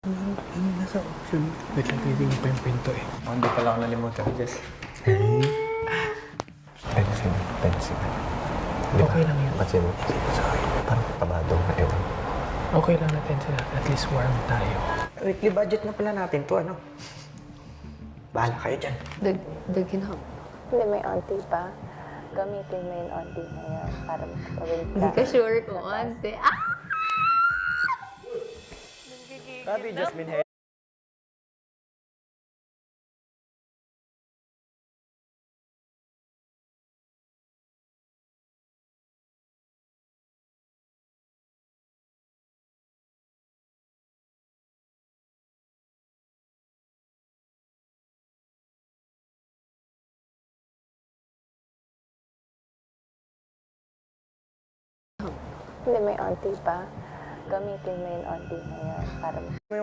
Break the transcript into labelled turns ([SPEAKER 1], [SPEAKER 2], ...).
[SPEAKER 1] Nasa option. Wait lang, titignan pa yung pinto eh.
[SPEAKER 2] Hindi pala ako nalimutan, Jess.
[SPEAKER 3] Pencil.
[SPEAKER 1] Okay lang yun.
[SPEAKER 3] Kasi mo, sorry, parang kabadong na ewan.
[SPEAKER 1] Okay lang natin sila. At least warm tayo.
[SPEAKER 2] Weekly budget na pala natin to, ano? Bahala kayo dyan.
[SPEAKER 4] Dagin ako.
[SPEAKER 5] Hindi, may auntie pa. Gamitin mo yung auntie na yan para makapagawin
[SPEAKER 4] Hindi ka sure kung ante. Ah!
[SPEAKER 2] Grabe, Jasmine Hay.
[SPEAKER 5] Hindi, may auntie pa. Gamitin mo yung auntie na yan para